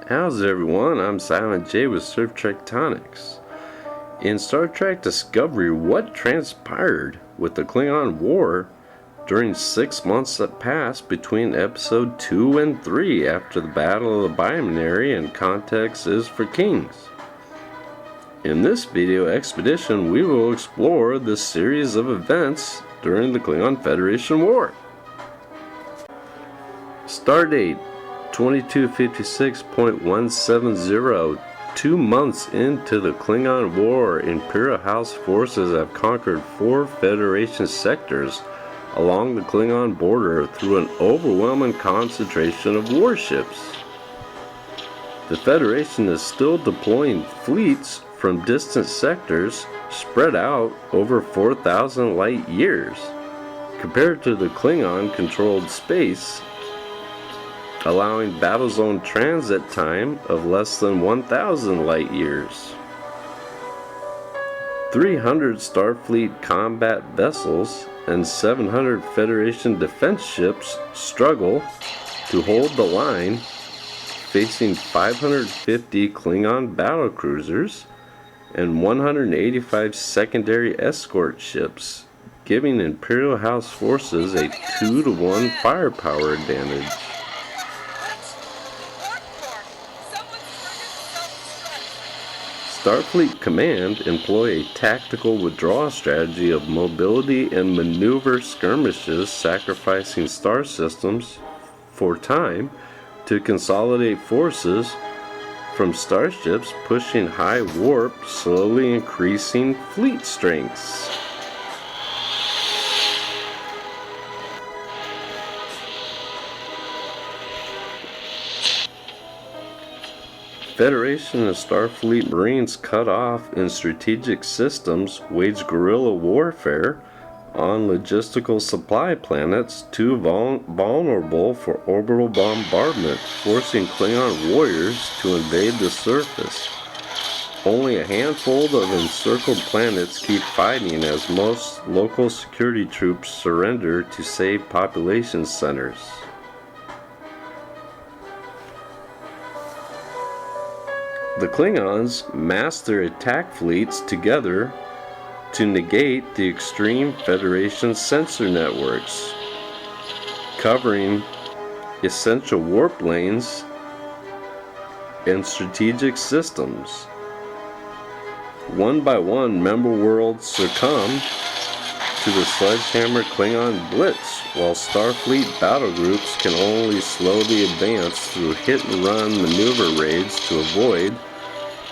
How's it, everyone? I'm Silent J with Surf Tectonics. In Star Trek Discovery, what transpired with the Klingon War during 6 months that passed between episode 2 and 3 after the Battle of the Binary and Context is for Kings? In this video expedition, we will explore the series of events during the Klingon Federation War. Stardate 2256.170. 2 months into the Klingon War, Imperial House forces have conquered 4 Federation sectors along the Klingon border through an overwhelming concentration of warships. The Federation is still deploying fleets from distant sectors spread out over 4,000 light years, compared to the Klingon-controlled space, allowing battle zone transit time of less than 1,000 light years. 300 Starfleet combat vessels and 700 Federation defense ships struggle to hold the line, facing 550 Klingon battlecruisers and 185 secondary escort ships, giving Imperial House forces a 2-to-1 firepower advantage. Starfleet Command employ a tactical withdrawal strategy of mobility and maneuver skirmishes, sacrificing star systems for time to consolidate forces from starships, pushing high warp, slowly increasing fleet strengths. Federation and Starfleet Marines cut off in strategic systems wage guerrilla warfare on logistical supply planets too vulnerable for orbital bombardment, forcing Klingon warriors to invade the surface. Only a handful of encircled planets keep fighting as most local security troops surrender to save population centers. The Klingons mass their attack fleets together to negate the extreme Federation sensor networks, covering essential warp lanes and strategic systems. One by one, member worlds succumb to the sledgehammer Klingon blitz, while Starfleet battle groups can only slowly advance through hit-and-run maneuver raids to avoid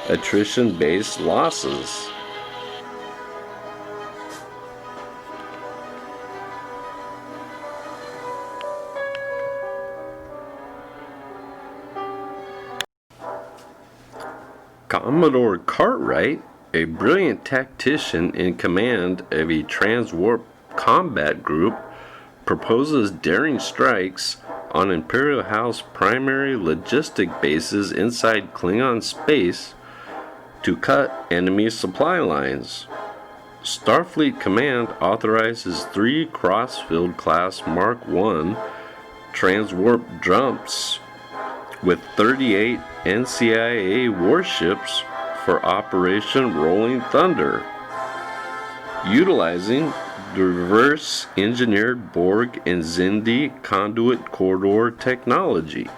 attrition-based losses. Commodore Cartwright, a brilliant tactician in command of a TRANSWARP combat group, proposes daring strikes on Imperial House primary logistic bases inside Klingon Space to cut enemy supply lines. Starfleet Command authorizes 3 CROSSFIELD class Mark I TRANSWARP jumps with 38 NCIA warships for Operation Rolling Thunder, utilizing the reverse engineered Borg and Xindi conduit corridor technology.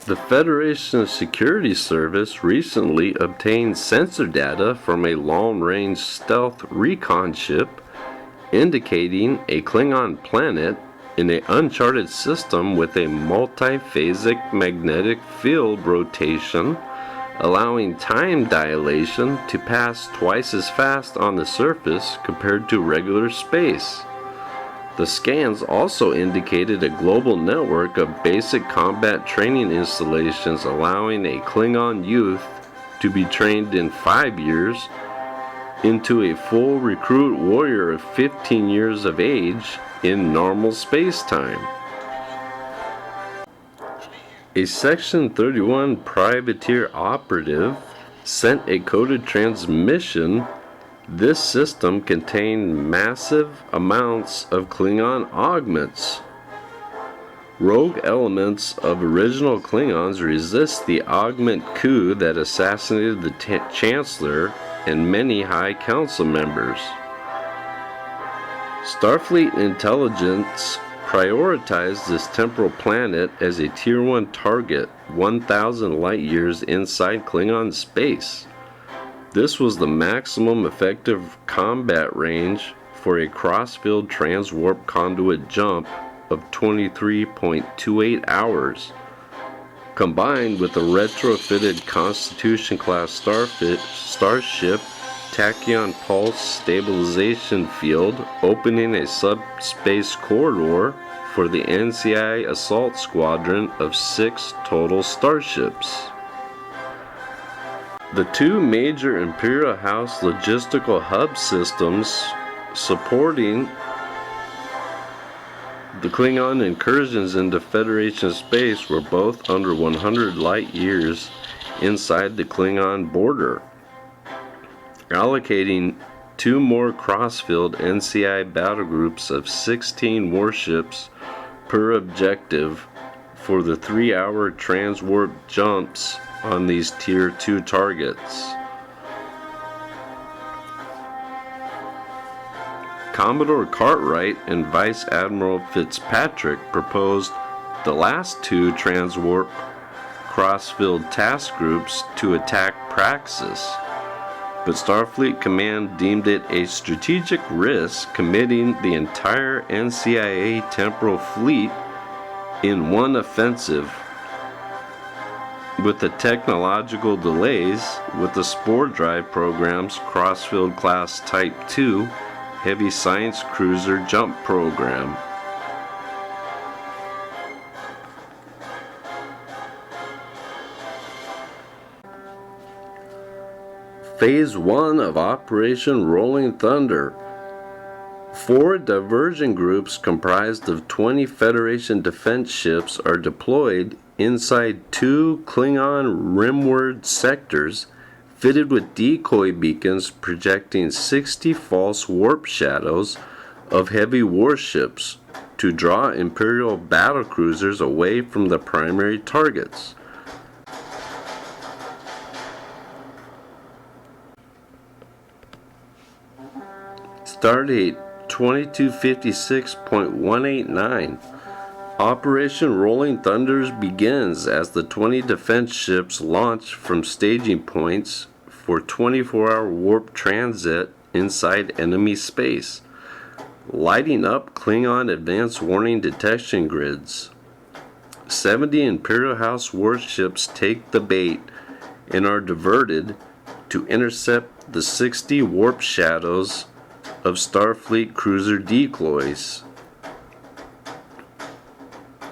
The Federation Security Service recently obtained sensor data from a long-range stealth RECON ship indicating a Klingon planet in an uncharted system with a multiphasic magnetic field rotation, allowing time dilation to pass twice as fast on the surface compared to regular space. The scans also indicated a global network of basic combat training installations, allowing a Klingon youth to be trained in 5 years into a full recruit warrior of 15 years of age in normal space-time. A Section 31 privateer operative sent a coded transmission This system contained massive amounts of Klingon augments. Rogue elements of original Klingons resist the augment coup that assassinated the Chancellor and many High Council members. Starfleet intelligence prioritized this temporal planet as a Tier 1 target 1,000 light-years inside Klingon space. This was the maximum effective combat range for a crossfield transwarp conduit jump of 23.28 hours. Combined with a retrofitted Constitution-class starship tachyon pulse stabilization field opening a subspace corridor for the NCIA assault squadron of 6 total starships. The 2 major Imperial House logistical hub systems supporting the Klingon incursions into Federation space were both under 100 light-years inside the Klingon border, allocating 2 more crossfield NCI battle groups of 16 warships per objective for the 3-hour transwarp jumps on these Tier 2 targets. Commodore Cartwright and Vice Admiral Fitzpatrick proposed the last 2 transwarp crossfield task groups to attack Praxis, but Starfleet Command deemed it a strategic risk committing the entire NCIA temporal fleet in one offensive. With the technological delays with the SPORE drive program's Crossfield Class Type 2 Heavy Science Cruiser jump program. Phase 1 of Operation Rolling Thunder. 4 diversion groups comprised of 20 Federation defense ships are deployed inside 2 Klingon rimward sectors fitted with decoy beacons projecting 60 false warp shadows of heavy warships to draw Imperial battlecruisers away from the primary targets. Stardate 2256.189. Operation Rolling Thunders begins as the 20 defense ships launch from staging points for 24-hour warp transit inside enemy space, lighting up Klingon advanced warning detection grids. 70 Imperial House warships take the bait and are diverted to intercept the 60 warp shadows of Starfleet cruiser decoys.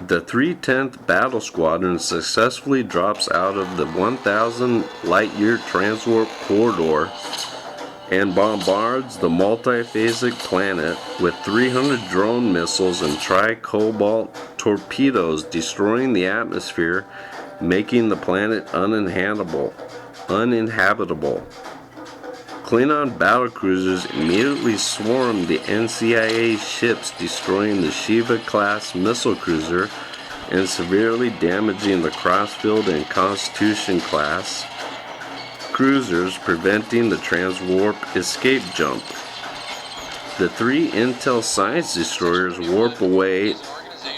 The 310th Battle Squadron successfully drops out of the 1,000 light-year transwarp corridor and bombards the multiphasic planet with 300 drone missiles and tri-cobalt torpedoes, destroying the atmosphere, making the planet uninhabitable. Klingon battlecruisers immediately swarmed the NCIA ships, destroying the Shiva-class missile cruiser and severely damaging the Crossfield and Constitution-class cruisers, preventing the transwarp escape jump. The 3 Intel Science destroyers warp away,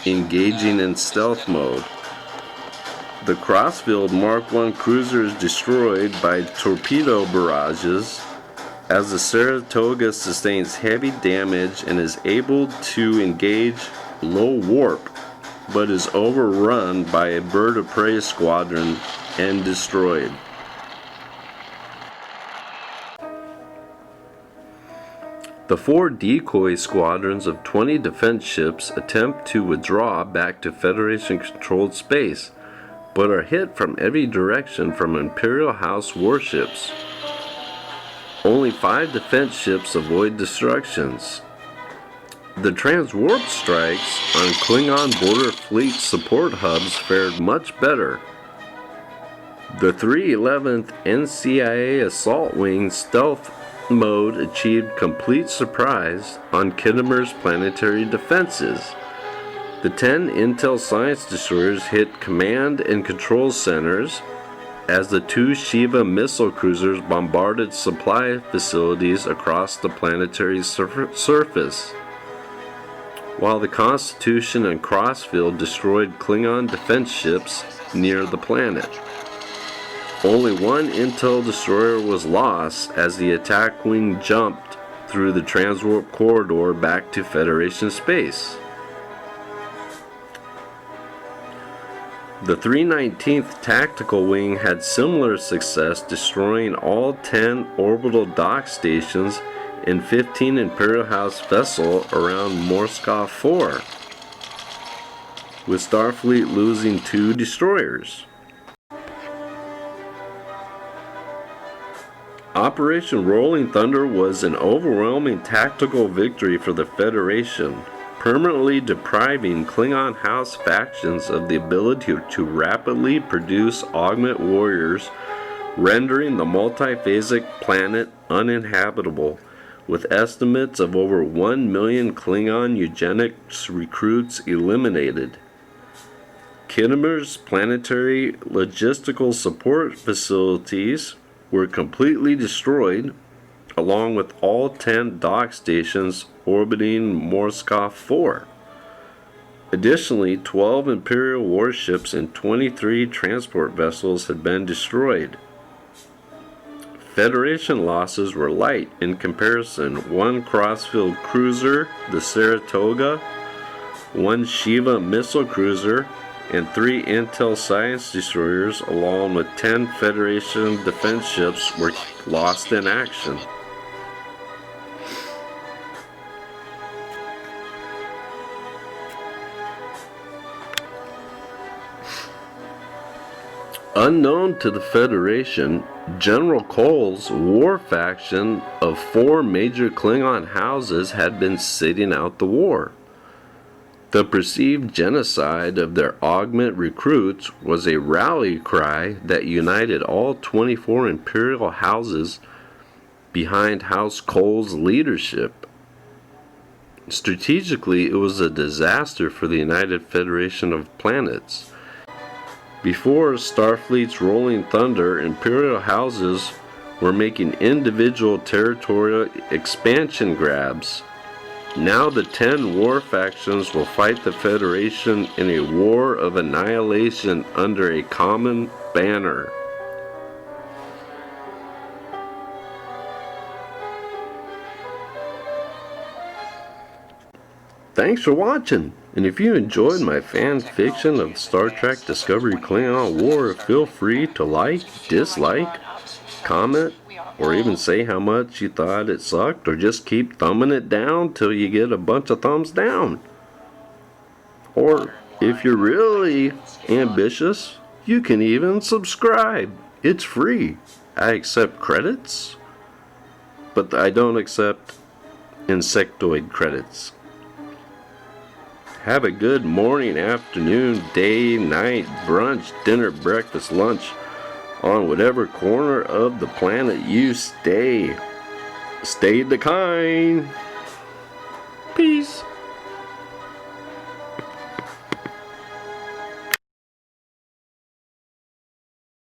engaging in stealth mode. The Crossfield Mark I cruiser is destroyed by torpedo barrages, as the Saratoga sustains heavy damage and is able to engage low warp, but is overrun by a bird of prey squadron and destroyed. The 4 decoy squadrons of 20 defense ships attempt to withdraw back to Federation-controlled space, but are hit from every direction from Imperial House warships. Only 5 defense ships avoid destructions. The transwarp strikes on Klingon border fleet support hubs fared much better. The 311th NCIA Assault Wing stealth mode achieved complete surprise on Khitomer's planetary defenses. The 10 Intel Science Destroyers hit command and control centers as the 2 Shiva missile cruisers bombarded supply facilities across the planetary surface, while the Constitution and CROSSFIELD destroyed Klingon defense ships near the planet. Only 1 Intel destroyer was lost as the attack wing jumped through the TRANSWARP corridor back to Federation space. The 319th Tactical Wing had similar success, destroying all 10 orbital dock stations and 15 Imperial House vessels around Morskov 4, with Starfleet losing 2 destroyers. Operation Rolling Thunder was an overwhelming tactical victory for the Federation, permanently depriving Klingon House factions of the ability to rapidly produce augment warriors, rendering the multiphasic planet uninhabitable, with estimates of over 1 million Klingon eugenics recruits eliminated. Khitomer's planetary logistical support facilities were completely destroyed, along with all 10 dock stations orbiting Morskov 4. Additionally, 12 Imperial warships and 23 transport vessels had been destroyed. Federation losses were light in comparison: 1 CROSSFIELD cruiser, the Saratoga, 1 Shiva missile cruiser, and 3 Intel Science Destroyers, along with 10 Federation defense ships, were lost in action. Unknown to the Federation, General Cole's war faction of 4 major Klingon houses had been sitting out the war. The perceived genocide of their augment recruits was a rally cry that united all 24 Imperial houses behind House Cole's leadership. Strategically, it was a disaster for the United Federation of Planets. Before Starfleet's Rolling Thunder, Imperial houses were making individual territorial expansion grabs. Now the 10 war factions will fight the Federation in a war of annihilation under a common banner. Thanks for watching, and if you enjoyed my fan fiction of Star Trek Discovery Klingon War, feel free to like, dislike, comment, or even say how much you thought it sucked, or just keep thumbing it down till you get a bunch of thumbs down. Or if you're really ambitious, you can even subscribe. It's free. I accept credits, but I don't accept insectoid credits. Have a good morning, afternoon, day, night, brunch, dinner, breakfast, lunch, on whatever corner of the planet you stay. Stay the kind. Peace.